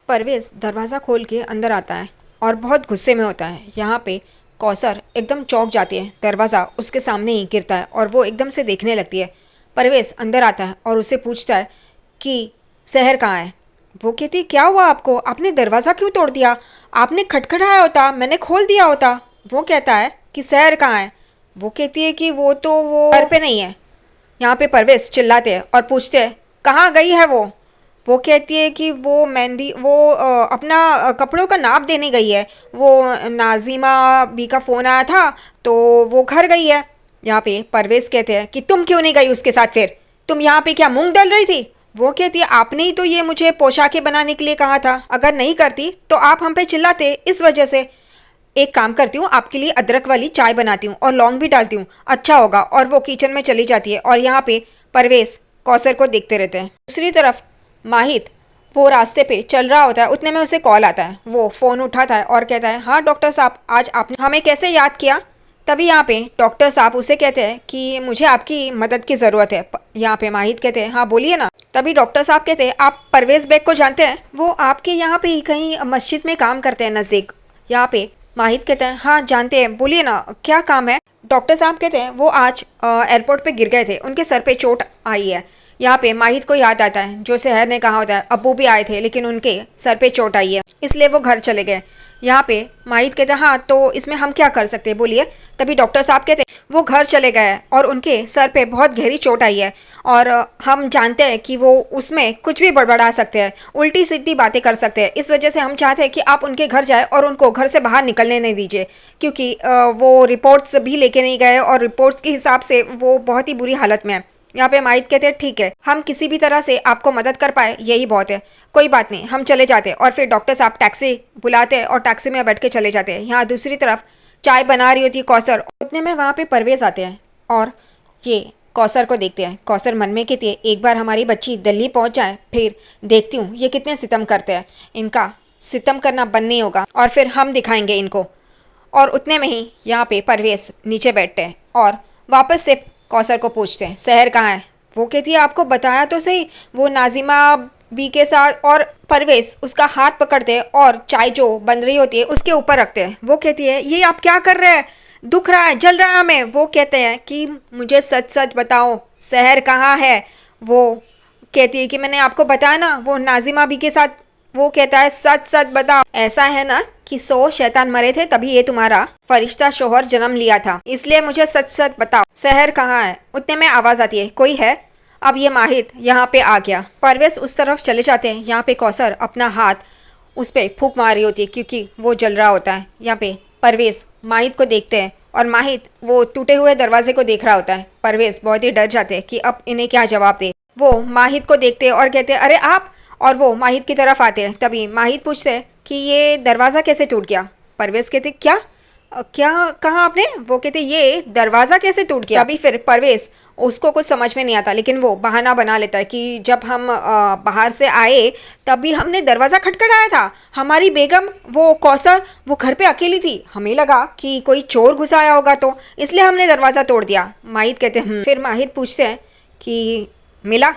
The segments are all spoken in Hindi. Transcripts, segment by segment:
परवेज़ दरवाज़ा खोल के अंदर आता है और बहुत गुस्से में होता है। यहाँ पे कौसर एकदम चौंक जाती है, दरवाज़ा उसके सामने ही गिरता है और वो एकदम से देखने लगती है। परवेज़ अंदर आता है और उससे पूछता है कि सहर कहाँ है। वो कहती है क्या हुआ आपको, आपने दरवाज़ा क्यों तोड़ दिया, आपने खटखटाया होता, मैंने खोल दिया होता। वो कहता है कि सहर कहाँ है। वो कहती है कि वो घर पे नहीं है। यहाँ पे परवेज़ चिल्लाते हैं और पूछते हैं कहाँ गई है वो कहती है कि वो मेहंदी अपना कपड़ों का नाप देने गई है। वो नाजिमा बी का फ़ोन आया था तो वो घर गई है। यहाँ पे परवेज़ कहते हैं कि तुम क्यों नहीं गई उसके साथ, फिर तुम यहाँ पे क्या मूंग डल रही थी। वो कहती है आपने ही तो ये मुझे पोशाकें बनाने के लिए कहा था, अगर नहीं करती तो आप हम पे चिल्लाते, इस वजह से। एक काम करती हूँ, आपके लिए अदरक वाली चाय बनाती हूँ और लौंग भी डालती हूँ, अच्छा होगा। और वो किचन में चली जाती है और यहाँ पे परवेज़ कौसर को देखते रहते हैं। दूसरी तरफ माहित वो रास्ते पे चल रहा होता है, उतने में उसे कॉल आता है। वो फ़ोन उठाता है और कहता है हाँ डॉक्टर साहब, आज आपने हमें कैसे याद किया। तभी यहाँ पे डॉक्टर साहब उसे कहते हैं कि मुझे आपकी मदद की ज़रूरत है। यहाँ पे माहित कहते हैं हाँ बोलिए ना। तभी डॉक्टर साहब कहते हैं आप परवेज़ बेग को जानते हैं, वो आपके यहाँ पे ही कहीं मस्जिद में काम करते हैं नज़दीक। यहाँ पे माहित कहते हैं हाँ जानते हैं, बोलिए ना क्या काम है। डॉक्टर साहब कहते हैं वो आज एयरपोर्ट पे गिर गए थे, उनके सर पे चोट आई है। यहाँ पे माहित को याद आता है जो सहर ने कहा होता है अब्बू भी आए थे लेकिन उनके सर पे चोट आई है, इसलिए वो घर चले गए। यहाँ पे माहित कहते हैं हाँ तो इसमें हम क्या कर सकते हैं बोलिए। तभी डॉक्टर साहब कहते हैं वो घर चले गए हैं और उनके सर पे बहुत गहरी चोट आई है और हम जानते हैं कि वो उसमें कुछ भी बड़बड़ा सकते हैं, उल्टी सीधी बातें कर सकते हैं। इस वजह से हम चाहते हैं कि आप उनके घर जाए और उनको घर से बाहर निकलने नहीं दीजिए, क्योंकि वो रिपोर्ट्स भी लेके नहीं गए और रिपोर्ट्स के हिसाब से वो बहुत ही बुरी हालत में है। यहाँ पे माहित कहते हैं ठीक है, हम किसी भी तरह से आपको मदद कर पाए यही बहुत है, कोई बात नहीं, हम चले जाते हैं। और फिर डॉक्टर साहब टैक्सी बुलाते हैं और टैक्सी में बैठ के चले जाते हैं। यहाँ दूसरी तरफ चाय बना रही होती है कौसर, उतने में वहाँ पे परवेज़ आते हैं और ये कौसर को देखते हैं। कौसर मन में कहती है एक बार हमारी बच्ची दिल्ली पहुँच जाए फिर देखती हूँ ये कितने सितम करते हैं, इनका सितम करना बंद नहीं होगा और फिर हम दिखाएंगे इनको। और उतने में ही यहाँ पे परवेज़ नीचे बैठते हैं और वापस से कौसर को पूछते हैं सहर कहाँ है। वो कहती है आपको बताया तो सही, वो नाजिमा बी के साथ। और परवेज़ उसका हाथ पकड़ते हैं और चाय जो बन रही होती है उसके ऊपर रखते हैं। वो कहती है ये आप क्या कर रहे हैं, दुख रहा है, जल रहा है हमें। वो कहते हैं कि मुझे सच सच बताओ सहर कहाँ है। वो कहती है कि मैंने आपको बताया ना वो नाजिमा बी के साथ। वो कहता है सच सच बताओ, ऐसा है ना कि 100 शैतान मरे थे तभी ये तुम्हारा फरिश्ता शोहर जन्म लिया था, इसलिए मुझे सच सच बताओ सहर कहाँ है। उतने में आवाज़ आती है कोई है। अब ये माहित यहाँ पे आ गया। परवेज़ उस तरफ चले जाते हैं। यहाँ पे कौसर अपना हाथ उस पर फूंक मार रही होती है क्योंकि वो जल रहा होता है। यहाँ पे परवेज़ माहित को देखते हैं और माहित वो टूटे हुए दरवाजे को देख रहा होता है। परवेज़ बहुत ही डर जाते हैं कि अब इन्हें क्या जवाब दे। वो माहित को देखते हैं और कहते हैं अरे आप, और वो माहित की तरफ आते हैं। तभी माहित पूछते हैं कि ये दरवाज़ा कैसे टूट गया। परवेज़ कहते क्या क्या कहा आपने। वो कहते ये दरवाज़ा कैसे टूट गया। अभी फिर परवेज़ उसको कुछ समझ में नहीं आता लेकिन वो बहाना बना लेता है कि जब हम बाहर से आए तभी हमने दरवाज़ा खटखटाया था, हमारी बेगम वो कौसर वो घर पे अकेली थी, हमें लगा कि कोई चोर घुस आया होगा तो इसलिए हमने दरवाज़ा तोड़ दिया। माहित कहते फिर माहित पूछते हैं कि मिला।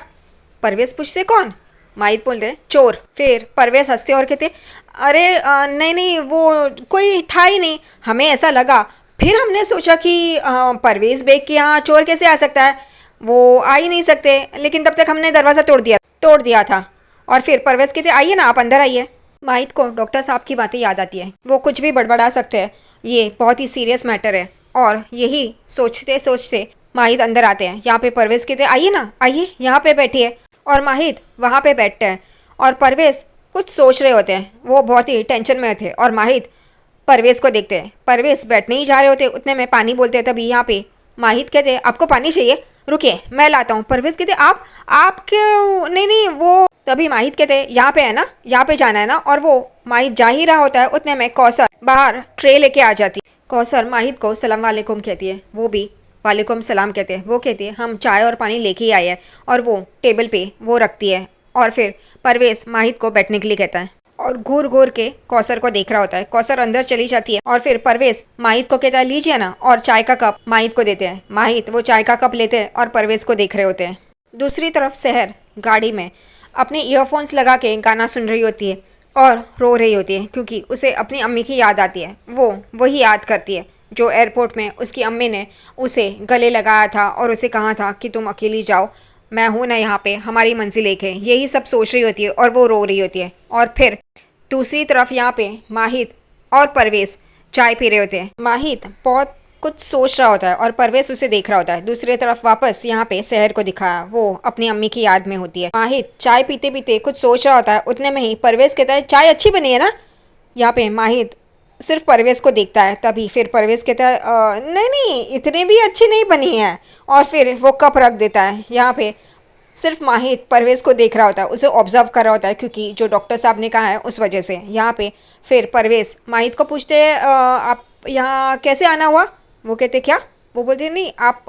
परवेज़ पूछते कौन। माहित बोलते हैं चोर। फिर परवेज़ हंसते और कहते अरे नहीं नहीं वो कोई था ही नहीं, हमें ऐसा लगा। फिर हमने सोचा कि परवेज़ बेग के यहाँ चोर कैसे आ सकता है, वो आ ही नहीं सकते, लेकिन तब तक हमने दरवाज़ा तोड़ दिया था। और फिर परवेज़ कहते आइए ना आप अंदर आइए। माहित को डॉक्टर साहब की बातें याद आती है, वो कुछ भी बड़बड़ा सकते हैं, ये बहुत ही सीरियस मैटर है। और यही सोचते सोचते माहित अंदर आते हैं। यहाँ पे परवेज़ कहते आइए ना आइए यहाँ पे बैठिए। और माहित वहाँ पे बैठते हैं और परवेज़ कुछ सोच रहे होते हैं, वो बहुत ही टेंशन में थे। और माहित परवेज़ को देखते हैं, परवेज़ बैठने ही जा रहे होते, उतने में पानी बोलते हैं। तभी यहाँ पे माहित कहते हैं आपको पानी चाहिए, रुकिए मैं लाता हूँ। परवेज़ कहते आप क्यों, नहीं नहीं वो। तभी माहित कहते हैं यहाँ पे है ना, यहाँ पे जाना है ना। और वो माहित जा ही रहा होता है, उतने में कौसर बाहर ट्रे लेके आ जाती है। कौसर माहित को सलाम वालेकुम कहती है, वो भी वालेकुम सलाम कहते हैं। वो कहती है हम चाय और पानी लेके ही आए हैं, और वो टेबल पे वो रखती है। और फिर परवेज़ माहित को बैठने के लिए कहता है और घूर घूर के कौसर को देख रहा होता है। कौसर अंदर चली जाती है और फिर परवेज़ माहित को कहता है लीजिए ना, और चाय का कप माहित को देते हैं। माहित वो चाय का कप लेते हैं और परवेज़ को देख रहे होते हैं। दूसरी तरफ सहर गाड़ी में अपने ईयरफोन्स लगा के गाना सुन रही होती है और रो रही होती है क्योंकि उसे अपनी अम्मी की याद आती है। वो वही याद करती है जो एयरपोर्ट में उसकी अम्मी ने उसे गले लगाया था और उसे कहा था कि तुम अकेली जाओ, मैं हूँ ना यहाँ पे, हमारी मंजिल एक है। यही सब सोच रही होती है और वो रो रही होती है। और फिर दूसरी तरफ यहाँ पे माहित और परवेज़ चाय पी रहे होते हैं। माहित बहुत कुछ सोच रहा होता है और परवेज़ उसे देख रहा होता है। दूसरी तरफ वापस यहाँ पे शहर को दिखाया, वो अपनी अम्मी की याद में होती है। माहित चाय पीते पीते कुछ सोच रहा होता है, उतने में ही परवेज़ कहता है चाय अच्छी बनी है ना। यहाँ पे माहित सिर्फ परवेज़ को देखता है, तभी फिर परवेज़ कहता है नहीं नहीं इतनी भी अच्छी नहीं बनी है, और फिर वो कप रख देता है। यहाँ पे सिर्फ माहित परवेज़ को देख रहा होता है, उसे ऑब्जर्व कर रहा होता है क्योंकि जो डॉक्टर साहब ने कहा है उस वजह से। यहाँ पे फिर परवेज़ माहित को पूछते हैं आप यहाँ कैसे आना हुआ। वो कहते क्या, वो बोलते नहीं आप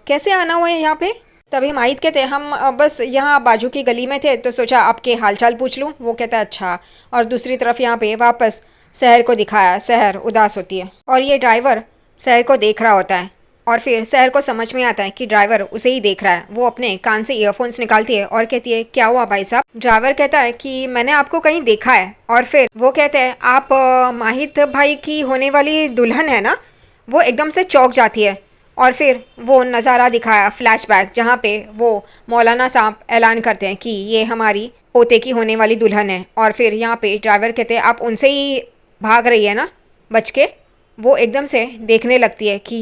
कैसे आना हुआ है यहाँ पे। तभी माहित कहते हैं हम बस यहाँ बाजू की गली में थे तो सोचा आपके हालचाल पूछ लूँ। वो कहता है अच्छा। और दूसरी तरफ यहाँ पे वापस शहर को दिखाया, शहर उदास होती है और ये ड्राइवर शहर को देख रहा होता है। और फिर शहर को समझ में आता है कि ड्राइवर उसे ही देख रहा है। वो अपने कान से ईयरफोन्स निकालती है और कहती है क्या हुआ भाई साहब। ड्राइवर कहता है कि मैंने आपको कहीं देखा है। और फिर वो कहते हैं आप माहित भाई की होने वाली दुल्हन है ना। वो एकदम से चौंक जाती है और फिर वो नज़ारा दिखाया फ्लैशबैक, जहाँ पे वो मौलाना साहब ऐलान करते हैं कि ये हमारी पोते की होने वाली दुल्हन है। और फिर यहाँ पे ड्राइवर कहते हैं आप उनसे ही भाग रही है ना बच के। वो एकदम से देखने लगती है कि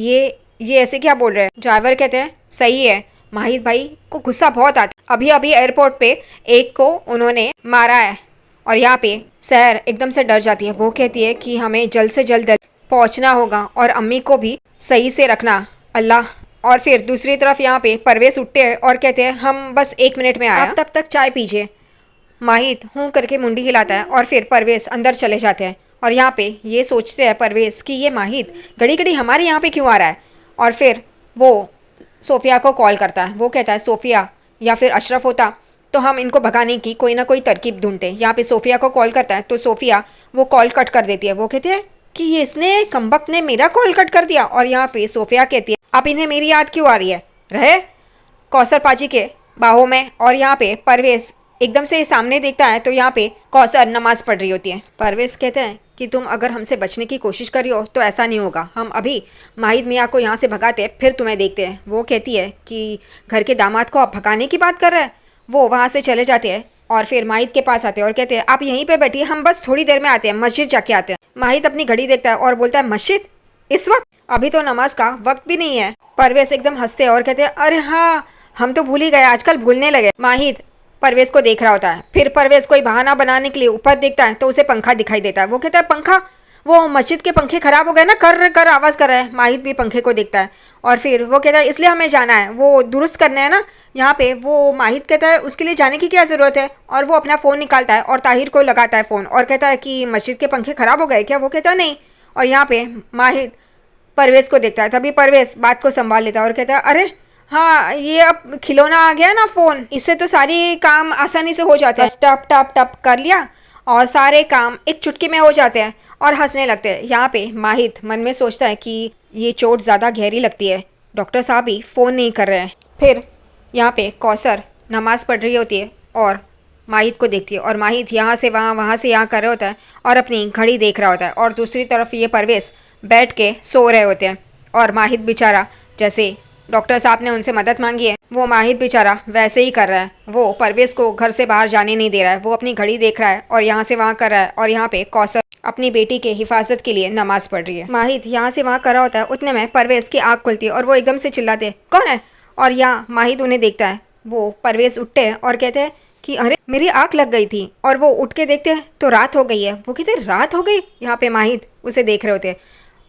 ये ऐसे क्या बोल रहे हैं। ड्राइवर कहते हैं सही है, माहित भाई को गुस्सा बहुत आता है, अभी अभी एयरपोर्ट पे एक को उन्होंने मारा है। और यहाँ पे शहर एकदम से डर जाती है। वो कहती है कि हमें जल्द से जल्द पहुँचना होगा और अम्मी को भी सही से रखना अल्लाह। और फिर दूसरी तरफ यहाँ पे परवेज़ उठते हैं और कहते हैं हम बस 1 मिनट में आए, आप तब तक चाय पीजिए। माहित हूँ करके मुंडी हिलाता है और फिर परवेज़ अंदर चले जाते हैं। और यहाँ पे ये सोचते हैं परवेज़ कि ये माहित घड़ी घड़ी हमारे यहाँ पे क्यों आ रहा है। और फिर वो सोफ़िया को कॉल करता है। वो कहता है सोफ़िया या फिर अशरफ होता तो हम इनको भगाने की कोई ना कोई तरकीब ढूंढते। यहाँ पे सोफ़िया को कॉल करता है तो सोफ़िया वो कॉल कट कर देती है। वो कहती है कि ये इसने कमबख्त ने मेरा कॉल कट कर दिया। और यहाँ पे सोफ़िया कहती है अब इन्हें मेरी याद क्यों आ रही है। रहे कौसर पाजी के बाहों में। और यहाँ पे परवेज़ एकदम से सामने देखता है तो यहाँ पे कौसर नमाज़ पढ़ रही होती है। परवेज़ कहते हैं कि तुम अगर हमसे बचने की कोशिश करी हो तो ऐसा नहीं होगा, हम अभी माहिद मियाँ को यहाँ से भगाते हैं फिर तुम्हें देखते हैं। वो कहती है कि घर के दामाद को आप भगाने की बात कर रहे हैं। वो वहाँ से चले जाते हैं और फिर माहिद के पास आते हैं और कहते हैं आप यहीं पे बैठिए, हम बस थोड़ी देर में आते हैं, मस्जिद जाके आते हैं। माहिद अपनी घड़ी देखता है और बोलता है मस्जिद इस वक्त, अभी तो नमाज का वक्त भी नहीं है। परवेज़ एकदम हंसते हैं और कहते हैं अरे हाँ हम तो भूल ही गए, आजकल भूलने लगे। माहिद परवेज़ को देख रहा होता है। फिर परवेज़ कोई बहाना बनाने के लिए ऊपर देखता है तो उसे पंखा दिखाई देता है। वो कहता है पंखा, वो मस्जिद के पंखे खराब हो गए ना, कर कर आवाज़ कर रहा है। माहिद भी पंखे को देखता है और फिर वो कहता है इसलिए हमें जाना है, वो दुरुस्त करना है ना यहाँ पे। वो माहिद कहता है उसके लिए जाने की क्या ज़रूरत है। और वो अपना फ़ोन निकालता है और ताहिर को लगाता है फ़ोन और कहता है कि मस्जिद के पंखे ख़राब हो गए क्या। वो कहता है नहीं। और यहाँ पे माहिद परवेज़ को देखता है, तभी परवेज़ बात को संभाल लेता है और कहता है अरे हाँ ये अब खिलौना आ गया ना फ़ोन, इससे तो सारी काम आसानी से हो जाते हैं। टप टप टप कर लिया और सारे काम एक चुटकी में हो जाते हैं और हंसने लगते हैं। यहाँ पे माहिद मन में सोचता है कि ये चोट ज़्यादा गहरी लगती है, डॉक्टर साहब भी फ़ोन नहीं कर रहे हैं। फिर यहाँ पे कौसर नमाज़ पढ़ रही होती है और माहिद को देखती है और माहिद यहाँ से वहाँ, वहाँ से यहाँ कर रहा होता है और अपनी घड़ी देख रहा होता है। और दूसरी तरफ ये परवेज़ बैठ के सो रहे होते हैं और माहिद बेचारा जैसे डॉक्टर साहब ने उनसे मदद मांगी है वो माहिद बेचारा वैसे ही कर रहा है। वो परवेज़ को घर से बाहर जाने नहीं दे रहा है, वो अपनी घड़ी देख रहा है और यहाँ से वहाँ कर रहा है। और यहाँ पे कौसर अपनी बेटी के हिफाजत के लिए नमाज पढ़ रही है। माहिद यहाँ से वहाँ कर रहा होता है, उतने में परवेज़ की आँख खुलती है और वो एकदम से चिल्लाते हैं कौन है। और यहाँ माहिद उन्हें देखता है। वो परवेज़ उठते हैं और कहते हैं कि अरे मेरी आँख लग गई थी। और वो उठ के देखते हैं तो रात हो गई है। वो कहते हैं रात हो गई। यहाँ पे माहिद उसे देख रहे होते हैं।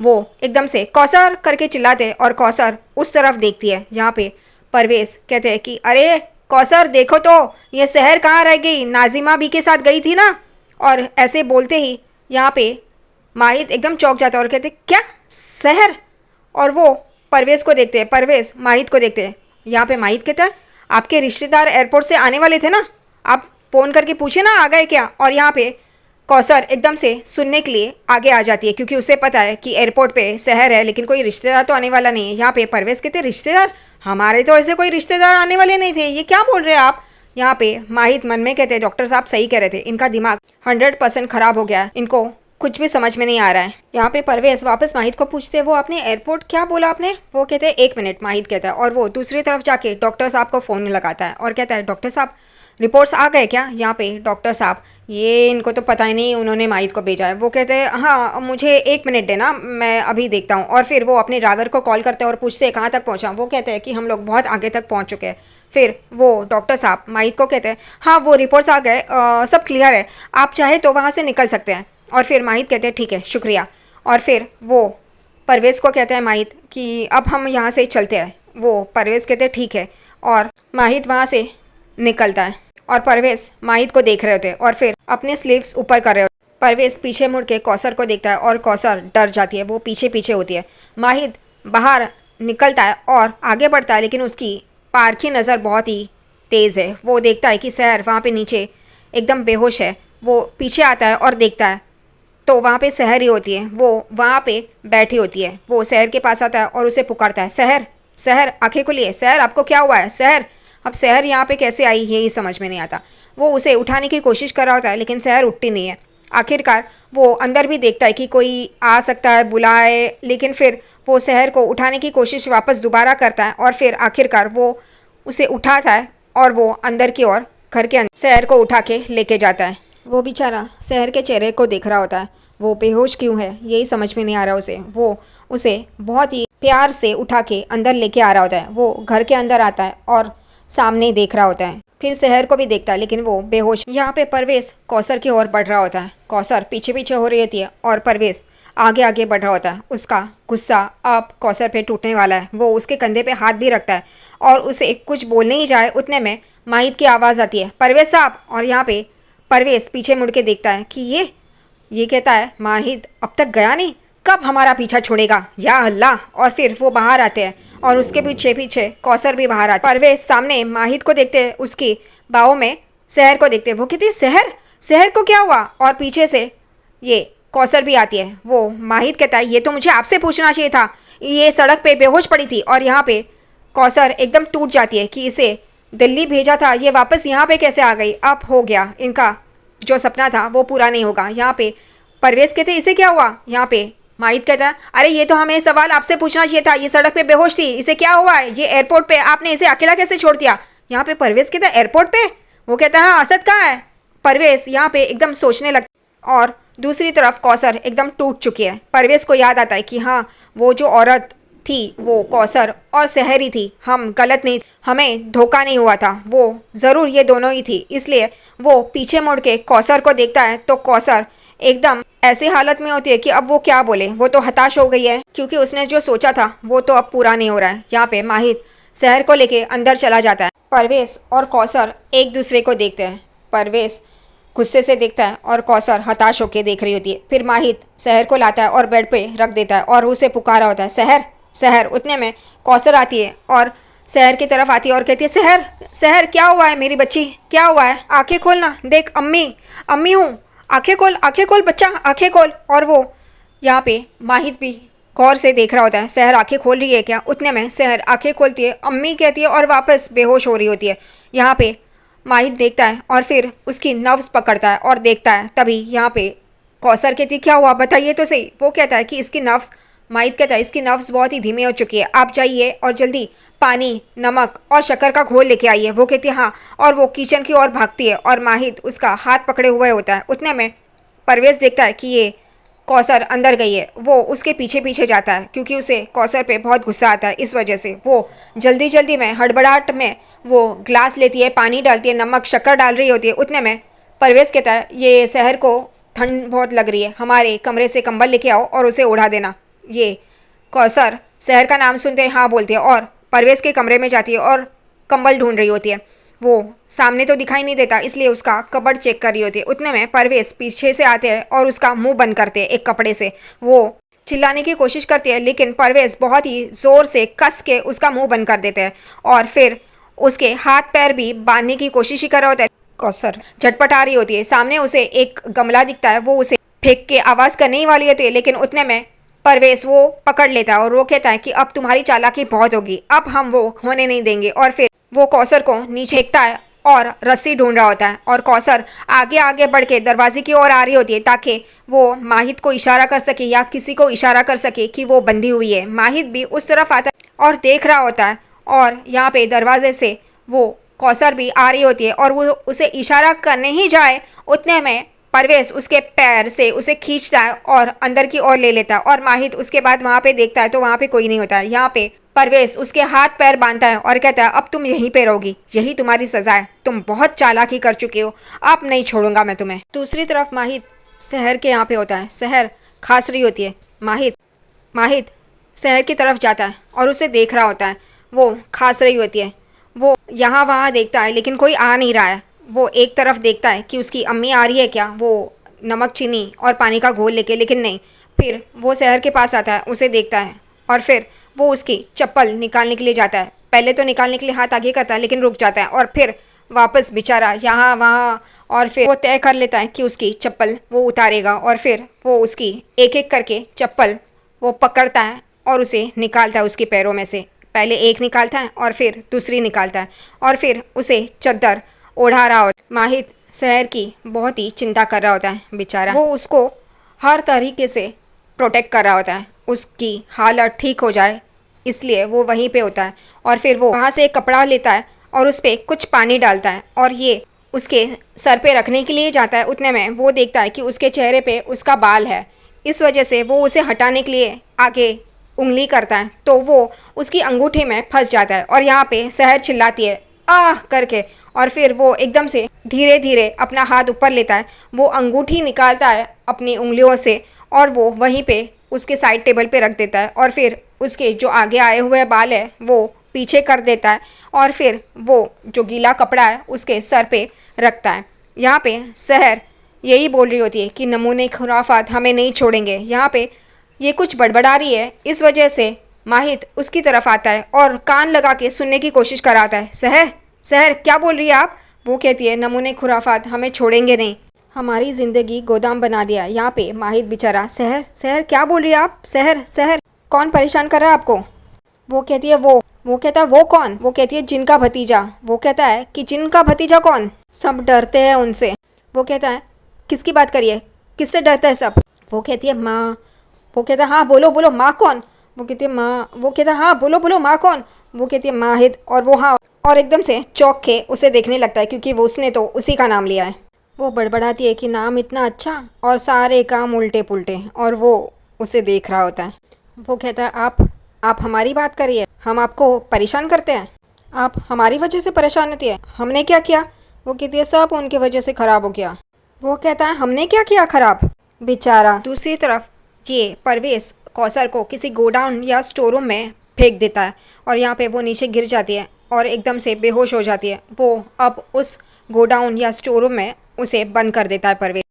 वो एकदम से कौसर करके चिल्लाते और कौसर उस तरफ देखती है। यहाँ पे परवेज़ कहते हैं कि अरे कौसर देखो तो ये शहर कहाँ रह गई, नाजिमा भी के साथ गई थी ना। और ऐसे बोलते ही यहाँ पे माहिद एकदम चौंक जाता है और कहते क्या शहर। और वो परवेज़ को देखते हैं, परवेज़ माहिद को देखते हैं। यहाँ पे माहिद कहता है आपके रिश्तेदार एयरपोर्ट से आने वाले थे ना, आप फ़ोन करके पूछे ना आ गए क्या। और यहाँ पे कौसर एकदम से सुनने के लिए आगे आ जाती है क्योंकि उसे पता है कि एयरपोर्ट पे शहर है लेकिन कोई रिश्तेदार तो आने वाला नहीं है। यहाँ पे परवेज़ कहते रिश्तेदार, हमारे तो ऐसे कोई रिश्तेदार आने वाले नहीं थे, ये क्या बोल रहे हैं आप। यहाँ पे माहिद मन में कहते हैं डॉक्टर साहब सही कह रहे थे, इनका दिमाग 100% खराब हो गया है, इनको कुछ भी समझ में नहीं आ रहा है। यहाँ पे परवेज वापस माहिद को पूछते हैं वो आपने एयरपोर्ट क्या बोला आपने? वो कहते हैं 1 मिनट, माहिद कहता है, और वो दूसरी तरफ जाके डॉक्टर साहब को फ़ोन लगाता है और कहता है डॉक्टर साहब रिपोर्ट्स आ गए क्या? यहाँ पे डॉक्टर साहब ये इनको तो पता ही नहीं उन्होंने माहिद को भेजा है। वो कहते हैं हाँ मुझे 1 मिनट देना, मैं अभी देखता हूँ। और फिर वो अपने ड्राइवर को कॉल करते हैं और पूछते हैं कहाँ तक पहुँचा? वो कहते हैं कि हम लोग बहुत आगे तक पहुँच चुके हैं। फिर वो डॉक्टर साहब माहिद को कहते हैं हाँ वो रिपोर्ट्स आ गए, सब क्लियर है, आप चाहे तो वहाँ से निकल सकते हैं। और फिर माहिद कहते हैं ठीक है शुक्रिया। और फिर वो परवेज़ को कहते हैं माहिद कि अब हम यहाँ से चलते हैं। वो परवेज़ कहते हैं ठीक है, और माहिद वहाँ से निकलता है और परवेज़ माहिद को देख रहे होते हैं और फिर अपने स्लीव्स ऊपर कर रहे होते हैं। परवेज़ पीछे मुड़ के कौसर को देखता है और कौसर डर जाती है, वो पीछे पीछे होती है। माहिद बाहर निकलता है और आगे बढ़ता है, लेकिन उसकी पार की नज़र बहुत ही तेज़ है। वो देखता है कि सहर वहाँ पे नीचे एकदम बेहोश है। वो पीछे आता है और देखता है तो वहाँ पे सहर ही होती है, वो वहाँ पे बैठी होती है। वो सहर के पास आता है और उसे पुकारता है सहर, सहर आंखें खुलिए, सहर आपको क्या हुआ है सहर? अब सहर यहाँ पे कैसे आई यही समझ में नहीं आता। वो उसे उठाने की कोशिश कर रहा होता है लेकिन सहर उठती नहीं है। आखिरकार वो अंदर भी देखता है कि कोई आ सकता है बुलाए, लेकिन फिर वो सहर को उठाने की कोशिश वापस दोबारा करता है और फिर आखिरकार वो उसे उठाता है और वो अंदर की ओर घर के अंदर सहर को उठा के लेके जाता है। वो बेचारा सहर के चेहरे को देख रहा होता है, वो बेहोश क्यों है यही समझ में नहीं आ रहा उसे। वो उसे बहुत ही प्यार से उठा के अंदर लेके आ रहा होता है। वो घर के अंदर आता है और सामने देख रहा होता है, फिर सहर को भी देखता है लेकिन वो बेहोश। यहाँ पे परवेज़ कौसर की ओर बढ़ रहा होता है, कौसर पीछे पीछे हो रही होती है और परवेज़ आगे आगे बढ़ रहा होता है। उसका गुस्सा अब कौसर पे टूटने वाला है। वो उसके कंधे पे हाथ भी रखता है और उसे कुछ बोलने ही जाए उतने में माहिद की आवाज़ आती है परवेज़ साहब। और यहाँ पे परवेज़ पीछे मुड़ के देखता है कि ये कहता है माहिद अब तक गया नहीं, कब हमारा पीछा छोड़ेगा या अल्लाह। और फिर वो बाहर आते हैं और उसके पीछे पीछे कौसर भी बाहर आते हैं। परवेज़ सामने माहिद को देखते हैं, उसकी बाहों में सहर को देखते हैं। वो कहती है सहर, सहर को क्या हुआ? और पीछे से ये कौसर भी आती है। वो माहिद कहता है ये तो मुझे आपसे पूछना चाहिए था, ये सड़क पे बेहोश पड़ी थी। और यहाँ पे कौसर एकदम टूट जाती है कि इसे दिल्ली भेजा था, ये वापस यहाँ पे कैसे आ गई? अब हो गया, इनका जो सपना था वो पूरा नहीं होगा। यहाँ पे परवेज़ कहते इसे क्या हुआ? यहाँ पे माहिद कहता है अरे ये तो हमें सवाल आपसे पूछना चाहिए था, ये सड़क पे बेहोश थी, इसे क्या हुआ है? ये एयरपोर्ट पे आपने इसे अकेला कैसे छोड़ दिया? यहाँ पे परवेज़ कहता है एयरपोर्ट पे? वो कहता है हाँ असद कहाँ है? परवेज़ यहाँ पे एकदम सोचने लगता और दूसरी तरफ कौसर एकदम टूट चुकी है। परवेज़ को याद आता है कि हाँ वो जो औरत थी वो कौसर और सहरी थी, हम गलत नहीं, हमें धोखा नहीं हुआ था, वो ज़रूर ये दोनों ही थी। इसलिए वो पीछे मुड़ के कौसर को देखता है तो कौसर एकदम ऐसी हालत में होती है कि अब वो क्या बोले। वो तो हताश हो गई है क्योंकि उसने जो सोचा था वो तो अब पूरा नहीं हो रहा है। यहाँ पे माहिद सहर को लेके अंदर चला जाता है। परवेज़ और कौसर एक दूसरे को देखते हैं। परवेज़ गुस्से से देखता है और कौसर हताश होकर देख रही होती है। फिर माहिद सहर को लाता है और बेड पे रख देता है और उसे पुकारा होता है सहर, सहर। उतने में कौसर आती है और सहर की तरफ आती है और कहती है सहर, सहर क्या हुआ है मेरी बच्ची, क्या हुआ है? आंखें खोलना, देख अम्मी, अम्मी हूँ, आंखें खोल बच्चा, आंखें खोल। और वो यहाँ पे माहिद भी गौर से देख रहा होता है सहर आंखें खोल रही है क्या। उतने में सहर आंखें खोलती है, अम्मी कहती है और वापस बेहोश हो रही होती है। यहाँ पे माहिद देखता है और फिर उसकी नर्व्स पकड़ता है और देखता है, तभी यहाँ पे कौसर कहती क्या हुआ बताइए तो सही। वो कहता है कि इसकी नर्व्स, माहिद कहता है इसकी नर्व्स बहुत ही धीमी हो चुकी है, आप जाइए और जल्दी पानी, नमक और शक्कर का घोल लेके आइए। वो कहती है हाँ, और वो किचन की ओर भागती है और माहिद उसका हाथ पकड़े हुए होता है। उतने में परवेज़ देखता है कि ये कौसर अंदर गई है। वो उसके पीछे पीछे जाता है क्योंकि उसे कौसर पे बहुत गुस्सा आता है। इस वजह से वो जल्दी जल्दी में हड़बड़ाहट में वो ग्लास लेती है, पानी डालती है, नमक शक्कर डाल रही होती है। उतने में परवेज़ कहता है ये सहर को ठंड बहुत लग रही है, हमारे कमरे से कंबल लेके आओ और उसे उड़ा देना। ये कौसर सहर का नाम सुनते हाँ बोलती है और परवेज़ के कमरे में जाती है और कंबल ढूंढ रही होती है। वो सामने तो दिखाई नहीं देता इसलिए उसका कबर्ड चेक कर रही होती है। उतने में परवेज़ पीछे से आते हैं और उसका मुंह बंद करते हैं एक कपड़े से। वो चिल्लाने की कोशिश करती है लेकिन परवेज़ बहुत ही ज़ोर से कस के उसका मुंह बंद कर देते हैं और फिर उसके हाथ पैर भी बांधने की कोशिश ही कर रहा होता है। कौसर झटपटा रही होती है, सामने उसे एक गमला दिखता है, वो उसे फेंक के आवाज़ करने ही वाली होती है लेकिन उतने में परवेज़ वो पकड़ लेता है और वो कहता है कि अब तुम्हारी चालाकी बहुत होगी, अब हम वो होने नहीं देंगे। और फिर वो कौसर को नीचे फेंकता है और रस्सी ढूंढ रहा होता है और कौसर आगे आगे बढ़ के दरवाजे की ओर आ रही होती है ताकि वो माहित को इशारा कर सके या किसी को इशारा कर सके कि वो बंधी हुई है। माहित भी उस तरफ आता है और देख रहा होता है और यहाँ पे दरवाजे से वो कौसर भी आ रही होती है और वो उसे इशारा करने ही जाए उतने में परवेश उसके पैर से उसे खींचता है और अंदर की ओर ले लेता है और माहित उसके बाद वहाँ पे देखता है तो वहाँ पे कोई नहीं होता है। यहाँ पे परवेश उसके हाथ पैर बांधता है और कहता है अब तुम यहीं पे रहोगी, यही तुम्हारी सजा है, तुम बहुत चालाकी कर चुके हो, अब नहीं छोड़ूंगा मैं तुम्हें। दूसरी तरफ माहित शहर के यहाँ पे होता है। शहर खास रही होती है। माहित शहर की तरफ जाता है और उसे देख रहा होता है। वो खास रही होती है। वो यहाँ वहाँ देखता है लेकिन कोई आ नहीं रहा है। वो एक तरफ देखता है कि उसकी अम्मी आ रही है क्या, वो नमक चीनी और पानी का घोल लेके, लेकिन नहीं। फिर वो शहर के पास आता है, उसे देखता है और फिर वो उसकी चप्पल निकालने के लिए जाता है। पहले तो निकालने के लिए हाथ आगे करता है लेकिन रुक जाता है और फिर वापस बेचारा यहाँ वहाँ और फिर वो तय कर लेता है कि उसकी चप्पल वो उतारेगा और फिर वो उसकी एक एक करके चप्पल वो पकड़ता है और उसे निकालता है उसके पैरों में से। पहले एक निकालता है और फिर दूसरी निकालता है और फिर उसे चद्दर ओढ़ा रहा होता है। माहित शहर की बहुत ही चिंता कर रहा होता है बेचारा। वो उसको हर तरीके से प्रोटेक्ट कर रहा होता है, उसकी हालत ठीक हो जाए, इसलिए वो वहीं पे होता है। और फिर वो वहाँ से एक कपड़ा लेता है और उस पर कुछ पानी डालता है और ये उसके सर पे रखने के लिए जाता है। उतने में वो देखता है कि उसके चेहरे पे उसका बाल है, इस वजह से वो उसे हटाने के लिए आगे उंगली करता है तो वो उसकी अंगूठे में फंस जाता है और यहाँ पे शहर चिल्लाती है आह करके और फिर वो एकदम से धीरे धीरे अपना हाथ ऊपर लेता है। वो अंगूठी निकालता है अपनी उंगलियों से और वो वहीं पे उसके साइड टेबल पे रख देता है और फिर उसके जो आगे आए हुए बाल है वो पीछे कर देता है और फिर वो जो गीला कपड़ा है उसके सर पे रखता है। यहाँ पे शहर यही बोल रही होती है कि नमूने खुराफात हमें नहीं छोड़ेंगे। यहाँ पे ये कुछ बड़बड़ा रही है, इस वजह से माहित उसकी तरफ आता है और कान लगा के सुनने की कोशिश कराता है। शहर क्या बोल रही है आप? वो कहती है नमूने खुराफात हमें छोड़ेंगे नहीं, हमारी ज़िंदगी गोदाम बना दिया। यहाँ पे माहित बेचारा शहर क्या बोल रही है आप? शहर कौन परेशान कर रहा है आपको? वो कहती है वो कहता है वो कौन? वो कहती है जिनका भतीजा। वो कहता है कि जिनका भतीजा कौन? सब डरते हैं उनसे। वो कहता है किसकी बात करिए, किससे डरता है सब? वो कहती है माँ। वो कहता है हाँ बोलो माँ कौन? वो कहती है माँ। वो कहता है हाँ बोलो माँ कौन? वो कहती है माहिद। और वो हाँ और एकदम से चौंक के उसे देखने लगता है क्योंकि वो उसने तो उसी का नाम लिया है। वो बड़बड़ाती है कि नाम इतना अच्छा और सारे काम उल्टे पुल्टे, और वो उसे देख रहा होता है। वो कहता है आप हमारी बात करिए, हम आपको परेशान करते हैं, आप हमारी वजह से परेशान होती है, हमने क्या किया? वो कहती है सब उनकी वजह से ख़राब हो गया। वो कहता है हमने क्या किया ख़राब? बेचारा। दूसरी तरफ ये परवेश कौसर को किसी गोडाउन या स्टोर रूम में फेंक देता है और यहाँ पे वो नीचे गिर जाती है और एकदम से बेहोश हो जाती है। वो अब उस गोडाउन या स्टोर रूम में उसे बंद कर देता है परवेश।